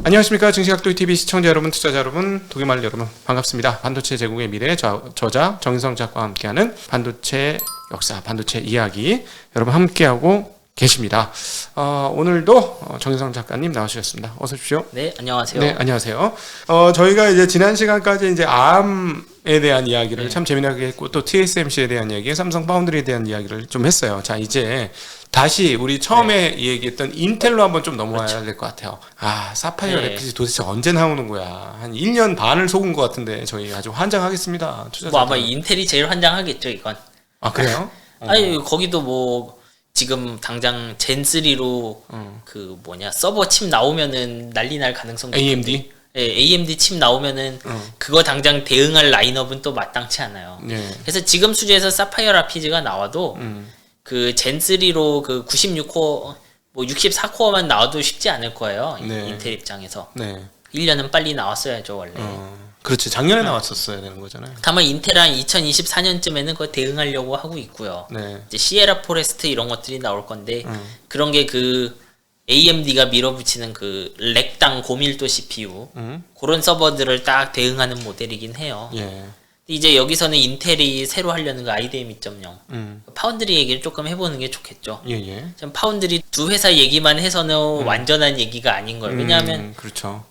안녕하십니까. 증시각도TV 시청자 여러분, 투자자 여러분, 독일말 여러분 반갑습니다. 반도체 제국의 미래 저자 정인성 작가와 함께하는 반도체 역사, 반도체 이야기 여러분 함께하고 계십니다. 오늘도 정인성 작가님 나와주셨습니다. 어서 오십시오. 네, 안녕하세요. 네, 안녕하세요. 저희가 이제 지난 시간까지 이제 ARM에 대한 이야기를 참 재미나게 했고 또 TSMC에 대한 이야기, 삼성 파운드리에 대한 이야기를 좀 했어요. 자, 이제 다시 우리 처음에 얘기했던 인텔로 한번 좀 넘어와야 될 것 같아요. 사파이어 래피드 도대체 언제 나오는 거야? 한 1년 반을 속은 것 같은데 저희 아주 환장하겠습니다. 뭐 아마 인텔이 제일 환장하겠죠, 이건. 아, 그래요? 아니, 거기도 뭐 지금 당장 젠3로 서버 칩 나오면은 난리 날 가능성도 AMD? 있는데, 네, AMD 칩 나오면은 그거 당장 대응할 라인업은 또 마땅치 않아요. 네. 그래서 지금 수준에서 사파이어 라피드가 나와도 그 젠3로 그 96코어 뭐 64코어만 나와도 쉽지 않을 거예요. 네. 인텔 입장에서. 네. 1년은 빨리 나왔어야죠, 원래. 그렇지. 작년에 나왔었어야 되는 거잖아요. 다만 인텔은 2024년쯤에는 그거 대응하려고 하고 있고요. 네. 이제 시에라 포레스트 이런 것들이 나올 건데 그런 게 그 AMD가 밀어붙이는 그 렉당 고밀도 CPU 그런 서버들을 딱 대응하는 모델이긴 해요. 예. 이제 여기서는 인텔이 새로 하려는 거 IDM 2.0 파운드리 얘기를 조금 해보는 게 좋겠죠. 예. 참 파운드리 두 회사 얘기만 해서는 완전한 얘기가 아닌 거예요. 왜냐하면 그렇죠.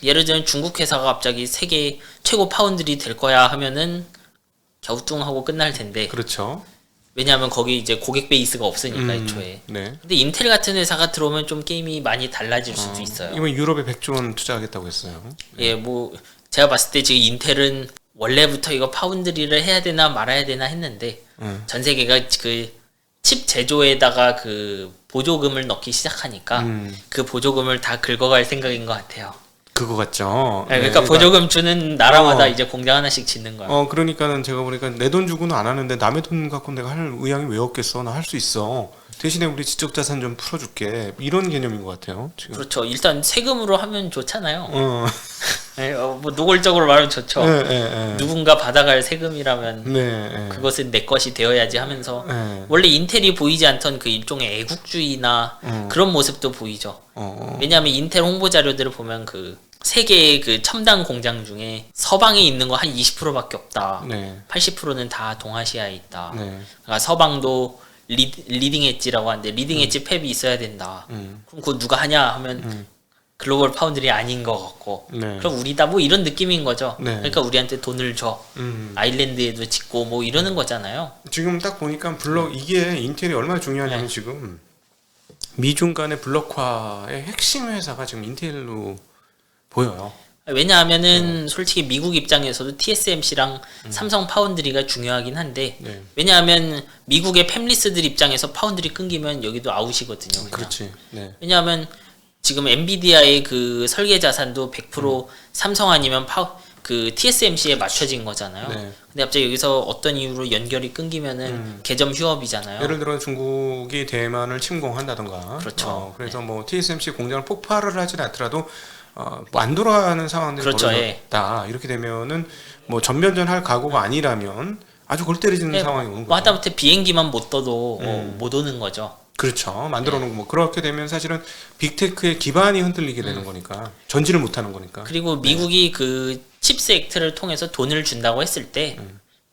예를 들면 중국 회사가 갑자기 세계 최고 파운드리 될 거야 하면은 갸우뚱하고 끝날 텐데. 그렇죠. 왜냐하면 거기 이제 고객 베이스가 없으니까 애초에. 네. 근데 인텔 같은 회사가 들어오면 좀 게임이 많이 달라질 수도 있어요. 이번 유럽에 100조 원 투자하겠다고 했어요. 예, 뭐 제가 봤을 때 지금 인텔은 원래부터 이거 파운드리를 해야 되나 말아야 되나 했는데 전 세계가 그 칩 제조에다가 그 보조금을 넣기 시작하니까 그 보조금을 다 긁어갈 생각인 것 같아요. 그거 같죠. 네, 그러니까 보조금 주는 나라마다 이제 공장 하나씩 짓는 거야. 그러니까는 제가 보니까 내 돈 주고는 안 하는데 남의 돈 갖고 내가 할 의향이 왜 없겠어? 나 할 수 있어. 대신에 우리 지적자산 좀 풀어줄게. 이런 개념인 것 같아요. 지금. 그렇죠. 일단 세금으로 하면 좋잖아요. 네, 뭐 노골적으로 말하면 좋죠. 누군가 받아갈 세금이라면 그것은 내 것이 되어야지 하면서 원래 인텔이 보이지 않던 그 일종의 애국주의나 그런 모습도 보이죠. 왜냐하면 인텔 홍보 자료들을 보면 그 세계의 그 첨단 공장 중에 서방에 있는 거 한 20%밖에 없다. 80%는 다 동아시아에 있다. 그러니까 서방도 리딩 엣지라고 하는데 리딩 엣지 팹이 있어야 된다. 그럼 그거 누가 하냐 하면 글로벌 파운드리 아닌 것 같고 그럼 우리다 뭐 이런 느낌인 거죠. 그러니까 우리한테 돈을 줘. 아일랜드에도 짓고 뭐 이러는 거잖아요. 지금 딱 보니까 이게 인텔이 얼마나 중요하냐면 지금 미중 간의 블록화의 핵심 회사가 지금 인텔로 보여요. 왜냐하면은 솔직히 미국 입장에서도 TSMC랑 삼성 파운드리가 중요하긴 한데 왜냐하면 미국의 팹리스들 입장에서 파운드리 끊기면 여기도 아웃이거든요. 그냥. 그렇지. 왜냐하면 지금 엔비디아의 그 설계 자산도 100% 삼성 아니면 그 TSMC에 맞춰진 거잖아요. 근데 갑자기 여기서 어떤 이유로 연결이 끊기면은 개점 휴업이잖아요. 예를 들어 중국이 대만을 침공한다던가. 그렇죠. 그래서 뭐 TSMC 공장을 폭발을 하진 않더라도 뭐 안 돌아가는 상황들이 벌어졌다. 이렇게 되면은 뭐 전면전 할 각오가 아니라면 아주 골 때리는 상황이 오는 거죠. 하다못해 비행기만 못 떠도 못 오는 거죠. 그렇죠. 만들어 놓은 뭐 그렇게 되면 사실은 빅테크의 기반이 흔들리게 되는 거니까 전진을 못 하는 거니까. 그리고 미국이 그 칩스 액트를 통해서 돈을 준다고 했을 때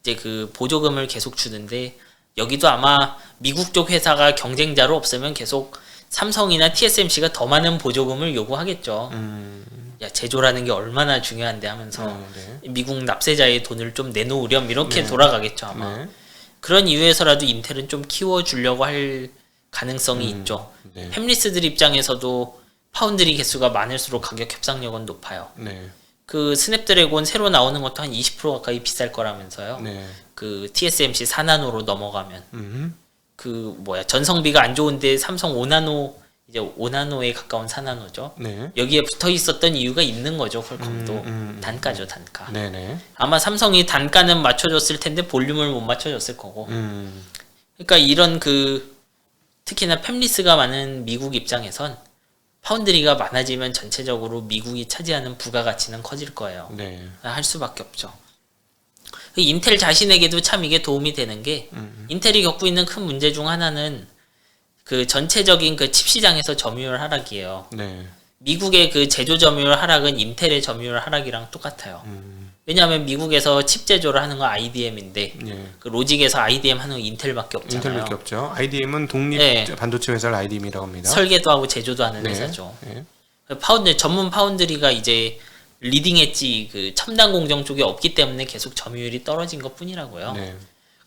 이제 그 보조금을 계속 주는데 여기도 아마 미국 쪽 회사가 경쟁자로 없으면 계속 삼성이나 TSMC가 더 많은 보조금을 요구하겠죠. 야, 제조라는 게 얼마나 중요한데 하면서 미국 납세자의 돈을 좀 내놓으렴 이렇게 돌아가겠죠 아마. 그런 이유에서라도 인텔은 좀 키워주려고 할 가능성이 있죠. 팹리스들 입장에서도 파운드리 개수가 많을수록 가격 협상력은 높아요. 그 스냅드래곤 새로 나오는 것도 한 20% 가까이 비쌀 거라면서요. 그 TSMC 4나노로 넘어가면 전성비가 안 좋은데 삼성 5나노 이제 5나노에 가까운 4나노죠. 여기에 붙어 있었던 이유가 있는 거죠. 퀄컴도 단가죠, 단가. 아마 삼성이 단가는 맞춰줬을 텐데 볼륨을 못 맞춰줬을 거고. 그러니까 이런 그 특히나 팹리스가 많은 미국 입장에선 파운드리가 많아지면 전체적으로 미국이 차지하는 부가가치는 커질 거예요. 할 수밖에 없죠. 인텔 자신에게도 참 이게 도움이 되는 게 인텔이 겪고 있는 큰 문제 중 하나는 그 전체적인 그 칩 시장에서 점유율 하락이에요. 미국의 그 제조 점유율 하락은 인텔의 점유율 하락이랑 똑같아요. 왜냐하면 미국에서 칩 제조를 하는 건 IDM인데 예. 그 로직에서 IDM 하는 건 인텔밖에 없잖아요. 인텔밖에 없죠. IDM은 독립 네. 반도체 회사를 IDM이라고 합니다. 설계도 하고 제조도 하는 네. 회사죠. 예. 전문 파운드리가 이제 리딩 엣지 그 첨단 공정 쪽에 없기 때문에 계속 점유율이 떨어진 것뿐이라고요. 네.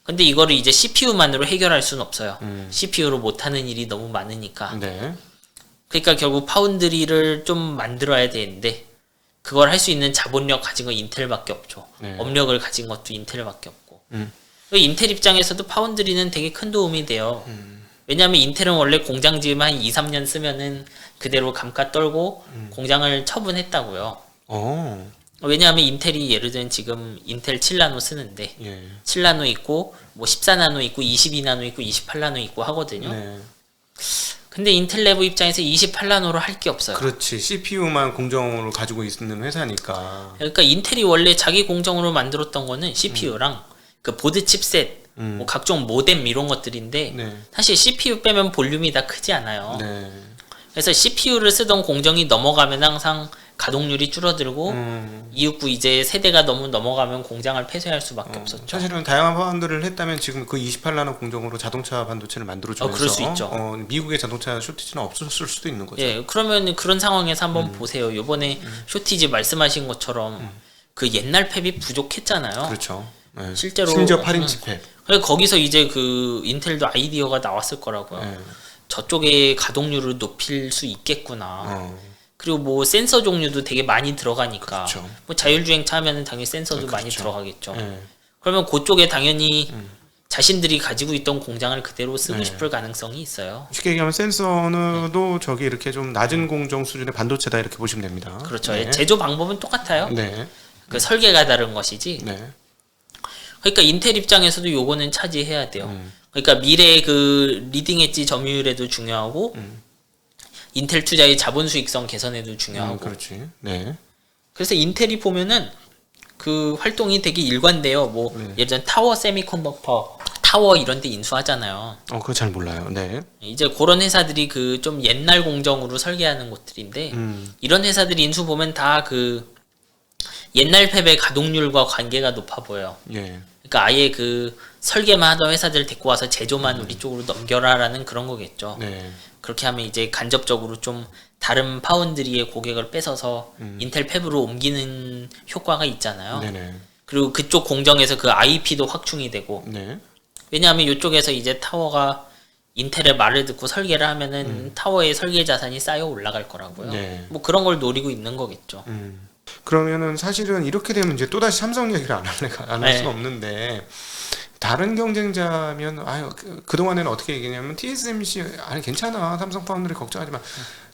근데 이거를 이제 CPU만으로 해결할 수는 없어요. CPU로 못하는 일이 너무 많으니까. 네. 그러니까 결국 파운드리를 좀 만들어야 되는데 그걸 할 수 있는 자본력 가진 건 인텔밖에 없죠. 네. 업력을 가진 것도 인텔밖에 없고. 음. 인텔 입장에서도 파운드리는 되게 큰 도움이 돼요. 왜냐하면 인텔은 원래 공장 지으면 한 2, 3년 쓰면은 그대로 감가 떨고 공장을 처분했다고요. 어. 왜냐하면 인텔이 예를 들면 지금 인텔 7나노 쓰는데 예. 7나노 있고 뭐 14나노 있고 22나노 있고 28나노 있고 하거든요. 네. 근데 인텔 내부 입장에서 28나노로 할 게 없어요. 그렇지. CPU만 공정으로 가지고 있는 회사니까. 그러니까 인텔이 원래 자기 공정으로 만들었던 거는 CPU랑 그 보드 칩셋, 뭐 각종 모뎀 이런 것들인데 네. 사실 CPU 빼면 볼륨이 다 크지 않아요. 네. 그래서 CPU를 쓰던 공정이 넘어가면 항상 가동률이 줄어들고 이윽고 이제 세대가 너무 넘어가면 공장을 폐쇄할 수밖에 없었죠. 사실은 다양한 파운드를 했다면 지금 그 28나노 공정으로 자동차 반도체를 만들어주면서 그럴 수 있죠. 미국의 자동차 쇼티지는 없었을 수도 있는 거죠. 예, 그러면 그런 상황에서 한번 보세요. 요번에 쇼티지 말씀하신 것처럼 그 옛날 팹이 부족했잖아요. 그렇죠. 네. 실제로 심지어 8인치 팹. 그래서 거기서 이제 그 인텔도 아이디어가 나왔을 거라고요. 네. 저쪽에 가동률을 높일 수 있겠구나. 어. 그리고 뭐 센서 종류도 되게 많이 들어가니까 그렇죠. 뭐 자율주행차 하면은 당연히 센서도 그렇죠. 많이 들어가겠죠. 네. 그러면 그쪽에 당연히 자신들이 가지고 있던 공장을 그대로 쓰고 네. 싶을 가능성이 있어요. 쉽게 얘기하면 센서도 저기 이렇게 좀 낮은 공정 수준의 반도체다 이렇게 보시면 됩니다. 그렇죠. 네. 제조 방법은 똑같아요. 네. 그 설계가 다른 것이지. 네. 그러니까 인텔 입장에서도 요거는 차지해야 돼요. 그러니까 미래의 그 리딩 엣지 점유율에도 중요하고 인텔 투자의 자본 수익성 개선에도 중요하고. 그렇지. 네. 그래서 인텔이 보면은 그 활동이 되게 일관돼요. 뭐 예를 들면 타워 세미컨덕터, 타워 이런 데 인수하잖아요. 그거 잘 몰라요. 네. 이제 그런 회사들이 그 좀 옛날 공정으로 설계하는 곳들인데 이런 회사들이 인수 보면 다 그 옛날 팹의 가동률과 관계가 높아 보여요. 예. 그러니까 아예 그 설계만 하던 회사들 데리고 와서 제조만 우리 쪽으로 넘겨라라는 그런 거겠죠. 네. 그렇게 하면 이제 간접적으로 좀 다른 파운드리의 고객을 뺏어서 인텔 팹으로 옮기는 효과가 있잖아요. 네네. 그리고 그쪽 공정에서 그 IP도 확충이 되고 네. 왜냐하면 이쪽에서 이제 타워가 인텔의 말을 듣고 설계를 하면은 타워의 설계 자산이 쌓여 올라갈 거라고요. 네. 뭐 그런 걸 노리고 있는 거겠죠. 그러면은 사실은 이렇게 되면 이제 또다시 삼성 얘기를 안 할 네. 수가 없는데 다른 경쟁자면 그동안에는 어떻게 얘기했냐면 TSMC 아니 괜찮아 삼성 파운드리 걱정하지 마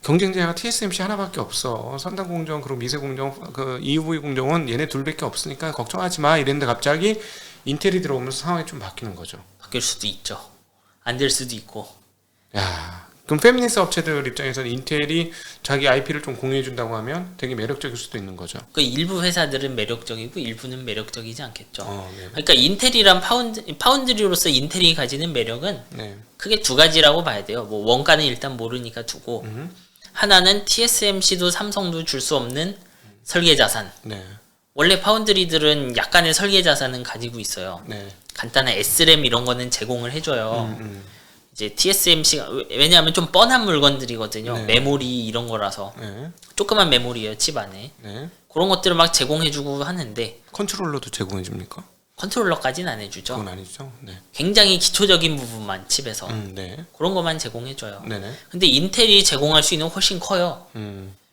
경쟁자가 TSMC 하나밖에 없어 선단 공정 그리고 미세 공정 그 EUV 공정은 얘네 둘밖에 없으니까 걱정하지 마 이랬는데 갑자기 인텔이 들어오면서 상황이 좀 바뀌는 거죠. 바뀔 수도 있죠. 안 될 수도 있고. 야 그럼 페미니스트 업체들 입장에서는 인텔이 자기 IP를 좀 공유해 준다고 하면 되게 매력적일 수도 있는 거죠. 그 일부 회사들은 매력적이고 일부는 매력적이지 않겠죠. 네. 그러니까 인텔이란 파운드리로서 인텔이 가지는 매력은 네. 크게 두 가지라고 봐야 돼요. 뭐 원가는 일단 모르니까 두고 하나는 TSMC도 삼성도 줄 수 없는 설계 자산. 네. 원래 파운드리들은 약간의 설계 자산은 가지고 있어요. 네. 간단한 SRAM 이런 거는 제공을 해줘요. 이제 TSMC가 왜냐하면 좀 뻔한 물건들이거든요. 네. 메모리 이런 거라서 네. 조그만 메모리예요 칩 안에. 네. 그런 것들을 막 제공해주고 하는데 컨트롤러도 제공해 줍니까? 컨트롤러까지는 안 해주죠. 그건 아니죠. 네. 굉장히 기초적인 부분만 칩에서 네. 그런 것만 제공해줘요. 네네. 근데 인텔이 제공할 수 있는 훨씬 커요.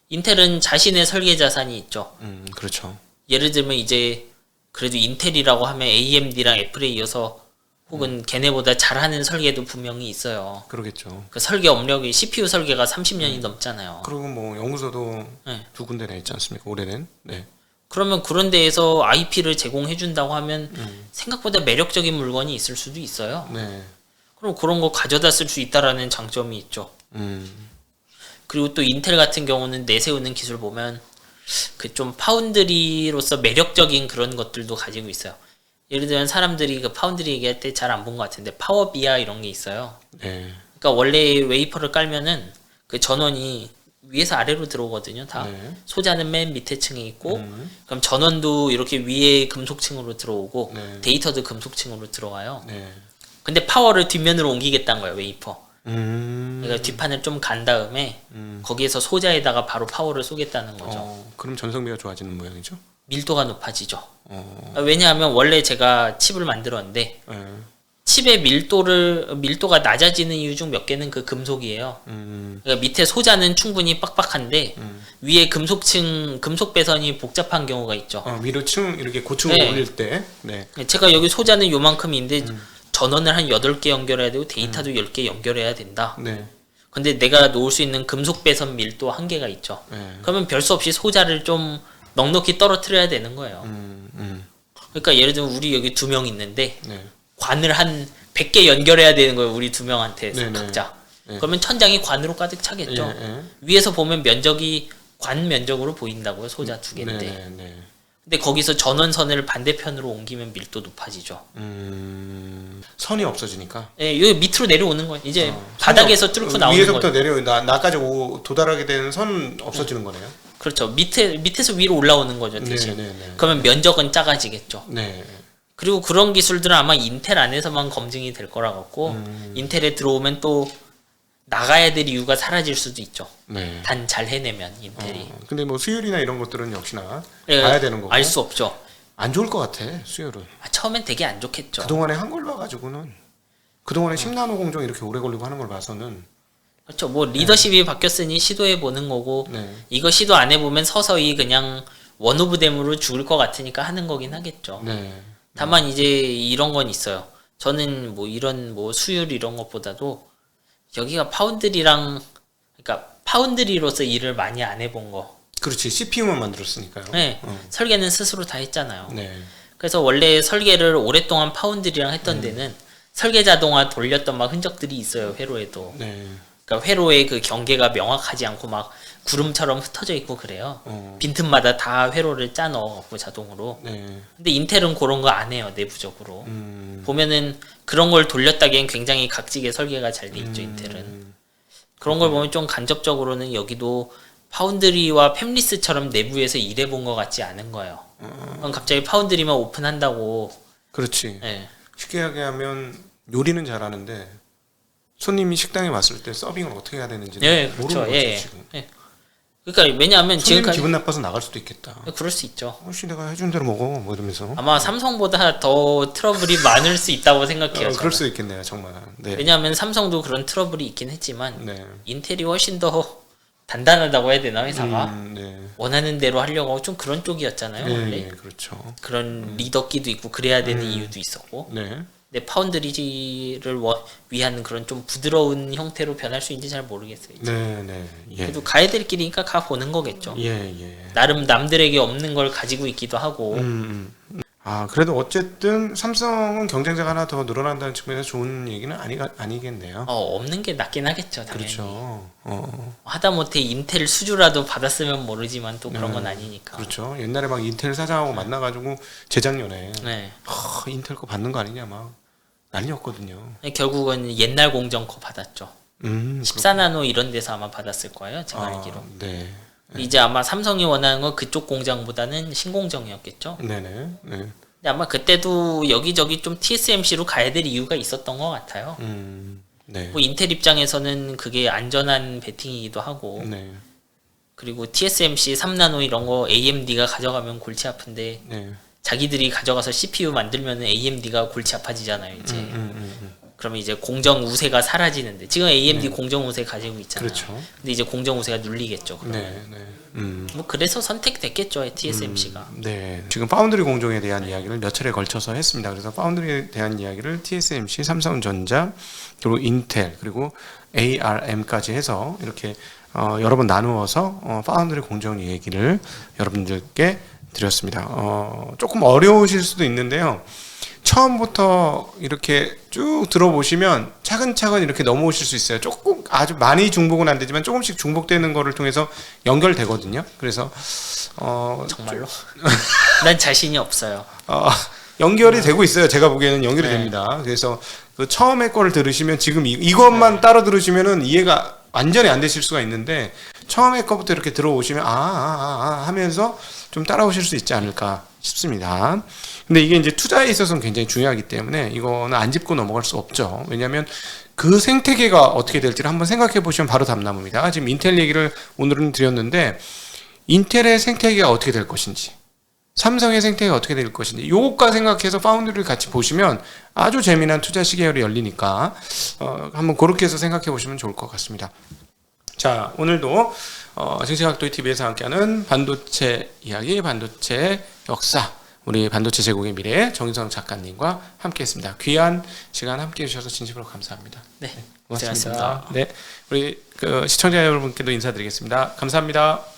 인텔은 자신의 설계 자산이 있죠. 그렇죠. 예를 들면 이제 그래도 인텔이라고 하면 AMD랑 애플에 이어서 혹은 걔네보다 잘하는 설계도 분명히 있어요. 그러겠죠. 그 설계 업력이 CPU 설계가 30년이 넘잖아요. 그리고 뭐 연구소도 네. 두 군데나 있지 않습니까? 오래된. 네. 그러면 그런 데에서 IP를 제공해 준다고 하면 생각보다 매력적인 물건이 있을 수도 있어요. 네. 그럼 그런 거 가져다 쓸 수 있다라는 장점이 있죠. 그리고 또 인텔 같은 경우는 내세우는 기술 보면 그 좀 파운드리로서 매력적인 그런 것들도 가지고 있어요. 예를 들면 사람들이 그 파운드리 얘기할 때 잘 안 본 것 같은데 파워비아 이런 게 있어요. 네. 그러니까 원래 웨이퍼를 깔면은 그 전원이 위에서 아래로 들어오거든요. 다 네. 소자는 맨 밑에 층에 있고 그럼 전원도 이렇게 위에 금속층으로 들어오고 네. 데이터도 금속층으로 들어가요. 네. 근데 파워를 뒷면으로 옮기겠다는 거예요. 웨이퍼. 음. 그러니까 뒷판을 좀 간 다음에 거기에서 소자에다가 바로 파워를 쏘겠다는 거죠. 그럼 전성비가 좋아지는 모양이죠? 밀도가 높아지죠. 왜냐하면 원래 제가 칩을 만들었는데 네. 칩의 밀도가 낮아지는 이유 중 몇 개는 그 금속이에요. 그러니까 밑에 소자는 충분히 빡빡한데 위에 금속 배선이 복잡한 경우가 있죠. 위로 이렇게 고층으로 네. 올릴 때. 네. 제가 여기 소자는 요만큼인데 전원을 한 8개 연결해야 되고 데이터도 10개 연결해야 된다. 네. 근데 내가 놓을 수 있는 금속 배선 밀도 한계가 있죠. 네. 그러면 별 수 없이 소자를 좀 넉넉히 떨어뜨려야 되는 거예요. 그러니까 예를 들면 우리 여기 2명 있는데 네. 관을 한 100개 연결해야 되는 거예요. 우리 2명한테 네네. 각자. 네. 그러면 천장이 관으로 가득 차겠죠. 네. 위에서 보면 면적이 관 면적으로 보인다고요. 소자 2개인데. 네. 네. 근데 거기서 전원선을 반대편으로 옮기면 밀도 높아지죠. 선이 없어지니까. 예, 여기 밑으로 내려오는 거예요. 이제 바닥에서 뚫고 나오는 위에서부터 거예요. 내려 나까지 도달하게 되는 선 없어지는 거네요. 그렇죠. 밑에서 위로 올라오는 거죠. 대신. 네. 그러면 면적은 작아지겠죠. 네. 그리고 그런 기술들은 아마 인텔 안에서만 검증이 될 거라 갖고 인텔에 들어오면 또 나가야 될 이유가 사라질 수도 있죠. 네. 단 잘 해내면 인텔이. 근데 뭐 수율이나 이런 것들은 역시나 예, 봐야 되는 거고. 알 수 없죠. 안 좋을 것 같아 수율은. 처음엔 되게 안 좋겠죠. 그동안에 한 걸 봐가지고는 그동안에 10나노 공정 이렇게 오래 걸리고 하는 걸 봐서는. 그렇죠. 뭐 리더십이 바뀌었으니 시도해 보는 거고 네. 이거 시도 안 해보면 서서히 그냥 원 오브 댐으로 죽을 것 같으니까 하는 거긴 하겠죠. 네. 다만 이제 이런 건 있어요. 저는 뭐 이런 뭐 수율 이런 것보다도 여기가 파운드리랑 그러니까 파운드리로서 일을 많이 안 해본 거. 그렇지 CPU만 만들었으니까요. 네. 설계는 스스로 다 했잖아요. 네. 그래서 원래 설계를 오랫동안 파운드리랑 했던 데는 설계 자동화 돌렸던 막 흔적들이 있어요. 회로에도. 네. 그러니까 회로의 그 경계가 명확하지 않고 막 구름처럼 흩어져 있고 그래요. 어. 빈틈마다 다 회로를 짜 넣어갖고 자동으로. 네. 근데 인텔은 그런 거 안 해요. 내부적으로. 보면은 그런 걸 돌렸다기엔 굉장히 각지게 설계가 잘 돼 있죠. 인텔은. 그런 걸 보면 좀 간접적으로는 여기도 파운드리와 팹리스처럼 내부에서 일해본 것 같지 않은 거예요. 그럼 갑자기 파운드리만 오픈한다고. 그렇지. 네. 쉽게 얘기하면 요리는 잘하는데 손님이 식당에 왔을 때 서빙을 어떻게 해야 되는지 예, 모르는 그렇죠. 거죠 예. 지금. 예. 그러니까 왜냐하면 손님 지금까지 기분 나빠서 나갈 수도 있겠다. 그럴 수 있죠. 혹시 내가 해준 대로 먹어 뭐 이러면서. 아마 삼성보다 더 트러블이 많을 수 있다고 생각해요. 그럴 저는. 수 있겠네요 정말. 네. 왜냐하면 삼성도 그런 트러블이 있긴 했지만 네. 인텔이 훨씬 더 단단하다고 해야 되나 회사가 네. 원하는 대로 하려고 하고 좀 그런 쪽이었잖아요. 원래 네, 그렇죠. 그런 리더기도 있고 그래야 되는 이유도 있었고. 네. 근데 파운드리를 위한 그런 좀 부드러운 형태로 변할 수 있는지 잘 모르겠어요. 이제. 네, 네. 예. 그래도 가야 될 길이니까 가 보는 거겠죠. 예, 예. 나름 남들에게 없는 걸 가지고 있기도 하고. 그래도 어쨌든 삼성은 경쟁자가 하나 더 늘어난다는 측면에서 좋은 얘기는 아니겠네요. 없는 게 낫긴 하겠죠. 당연히. 그렇죠. 하다못해 인텔 수주라도 받았으면 모르지만 또 그런 건 아니니까. 그렇죠. 옛날에 막 인텔 사장하고 만나가지고 재작년에 네. 인텔 거 받는 거 아니냐 막 난리였거든요. 결국은 옛날 공정 거 받았죠. 14나노 이런 데서 아마 받았을 거예요. 제가 알기로. 네. 이제 아마 삼성이 원하는 건 그쪽 공장보다는 신공정이었겠죠. 네네. 네. 근데 아마 그때도 여기저기 좀 TSMC로 가야 될 이유가 있었던 것 같아요. 네. 뭐 인텔 입장에서는 그게 안전한 베팅이기도 하고 네. 그리고 TSMC 3나노 이런 거 AMD가 가져가면 골치 아픈데 네. 자기들이 가져가서 CPU 만들면 AMD가 골치 아파지잖아요. 이제 그러면 이제 공정 우세가 사라지는데 지금 AMD 공정 우세 가지고 있잖아요. 그렇죠. 근데 이제 공정 우세가 눌리겠죠. 그러면. 네. 네. 뭐 그래서 선택됐겠죠. TSMC가. 네. 지금 파운드리 공정에 대한 이야기를 몇 차례 걸쳐서 했습니다. 그래서 파운드리에 대한 이야기를 TSMC, 삼성전자, 그리고 인텔, 그리고 ARM까지 해서 이렇게 여러 번 나누어서 파운드리 공정 얘기를 여러분들께 드렸습니다. 조금 어려우실 수도 있는데요. 처음부터 이렇게 쭉 들어보시면 차근차근 이렇게 넘어오실 수 있어요. 조금 아주 많이 중복은 안 되지만 조금씩 중복되는 거를 통해서 연결되거든요. 그래서 정말로? 난 자신이 없어요. 연결이 되고 있어요. 제가 보기에는 연결이 됩니다. 그래서 그 처음에 거를 들으시면 지금 이것만 따로 들으시면은 이해가 완전히 안 되실 수가 있는데 처음에 거부터 이렇게 들어오시면 하면서 좀 따라오실 수 있지 않을까 싶습니다. 근데 이게 이제 투자에 있어서는 굉장히 중요하기 때문에 이거는 안 짚고 넘어갈 수 없죠. 왜냐하면 그 생태계가 어떻게 될지를 한번 생각해 보시면 바로 답 나옵니다. 지금 인텔 얘기를 오늘은 드렸는데 인텔의 생태계가 어떻게 될 것인지, 삼성의 생태계가 어떻게 될 것인지, 요것과 생각해서 파운드리를 같이 보시면 아주 재미난 투자 시계열이 열리니까 한번 그렇게 해서 생각해 보시면 좋을 것 같습니다. 자, 오늘도 정치학도의 TV에서 함께하는 반도체 이야기, 반도체 역사, 우리 반도체 제국의 미래 정인성 작가님과 함께했습니다. 귀한 시간 함께해 주셔서 진심으로 감사합니다. 네, 고맙습니다. 고생하셨습니다. 네, 우리 시청자 여러분께도 인사드리겠습니다. 감사합니다.